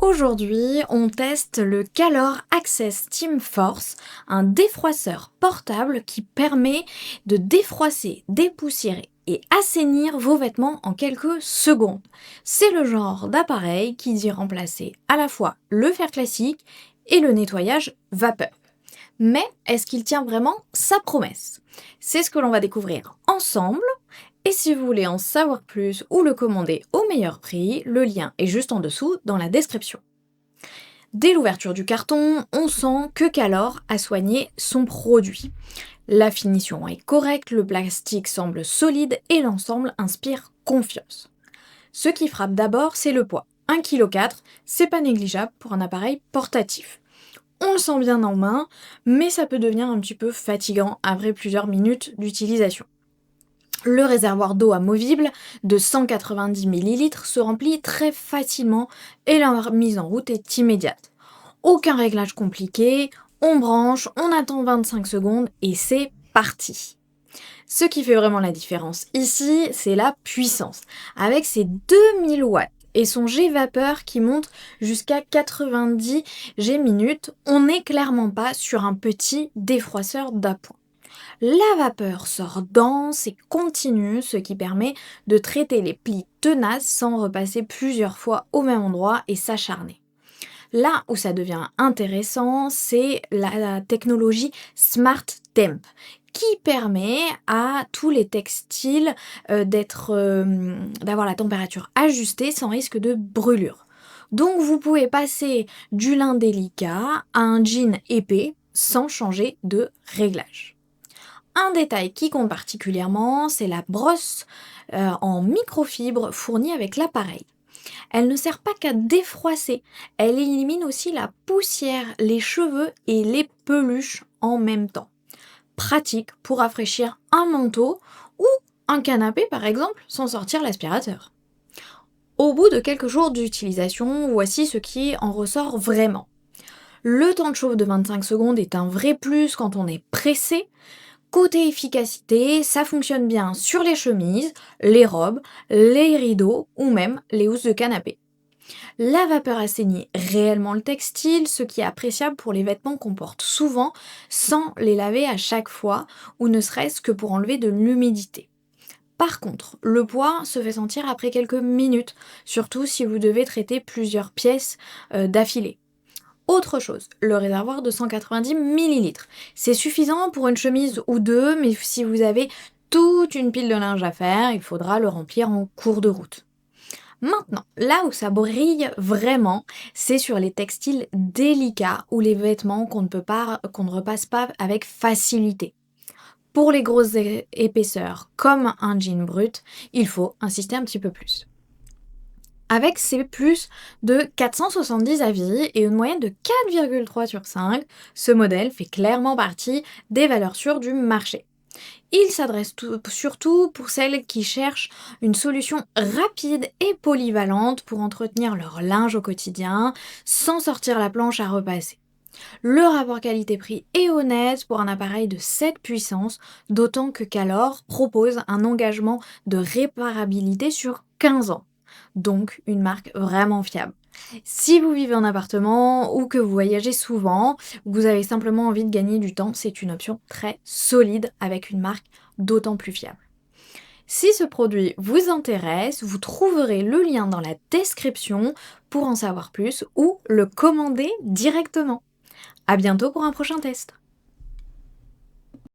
Aujourd'hui, on teste le Calor Access Steam Force, un défroisseur portable qui permet de défroisser, dépoussiérer et assainir vos vêtements en quelques secondes. C'est le genre d'appareil qui dit remplacer à la fois le fer classique et le nettoyage vapeur. Mais est-ce qu'il tient vraiment sa promesse? C'est ce que l'on va découvrir ensemble. Et si vous voulez en savoir plus ou le commander au meilleur prix, le lien est juste en dessous dans la description. Dès l'ouverture du carton, on sent que Calor a soigné son produit. La finition est correcte, le plastique semble solide et l'ensemble inspire confiance. Ce qui frappe d'abord, c'est le poids. 1,4 kg, c'est pas négligeable pour un appareil portatif. On le sent bien en main, mais ça peut devenir un petit peu fatigant après plusieurs minutes d'utilisation. Le réservoir d'eau amovible de 190 ml se remplit très facilement et la mise en route est immédiate. Aucun réglage compliqué, on branche, on attend 25 secondes et c'est parti. Ce qui fait vraiment la différence ici, c'est la puissance. Avec ses 2000 watts et son jet vapeur qui monte jusqu'à 90 G minutes, on n'est clairement pas sur un petit défroisseur d'appoint. La vapeur sort dense et continue, ce qui permet de traiter les plis tenaces sans repasser plusieurs fois au même endroit et s'acharner. Là où ça devient intéressant, c'est la technologie Smart Temp qui permet à tous les textiles d'avoir la température ajustée sans risque de brûlure. Donc vous pouvez passer du lin délicat à un jean épais sans changer de réglage. Un détail qui compte particulièrement, c'est la brosse en microfibre fournie avec l'appareil. Elle ne sert pas qu'à défroisser, elle élimine aussi la poussière, les cheveux et les peluches en même temps. Pratique pour rafraîchir un manteau ou un canapé par exemple sans sortir l'aspirateur. Au bout de quelques jours d'utilisation, voici ce qui en ressort vraiment. Le temps de chauffe de 25 secondes est un vrai plus quand on est pressé. Côté efficacité, ça fonctionne bien sur les chemises, les robes, les rideaux ou même les housses de canapé. La vapeur assainit réellement le textile, ce qui est appréciable pour les vêtements qu'on porte souvent sans les laver à chaque fois ou ne serait-ce que pour enlever de l'humidité. Par contre, le poids se fait sentir après quelques minutes, surtout si vous devez traiter plusieurs pièces d'affilée. Autre chose, le réservoir de 190 ml. C'est suffisant pour une chemise ou deux, mais si vous avez toute une pile de linge à faire, il faudra le remplir en cours de route. Maintenant, là où ça brille vraiment, c'est sur les textiles délicats ou les vêtements qu'on ne repasse pas avec facilité. Pour les grosses épaisseurs, comme un jean brut, il faut insister un petit peu plus. Avec ses plus de 470 avis et une moyenne de 4,3 sur 5, ce modèle fait clairement partie des valeurs sûres du marché. Il s'adresse surtout pour celles qui cherchent une solution rapide et polyvalente pour entretenir leur linge au quotidien sans sortir la planche à repasser. Le rapport qualité-prix est honnête pour un appareil de cette puissance, d'autant que Calor propose un engagement de réparabilité sur 15 ans. Donc une marque vraiment fiable. Si vous vivez en appartement ou que vous voyagez souvent, ou que vous avez simplement envie de gagner du temps, c'est une option très solide avec une marque d'autant plus fiable. Si ce produit vous intéresse, vous trouverez le lien dans la description pour en savoir plus ou le commander directement. À bientôt pour un prochain test.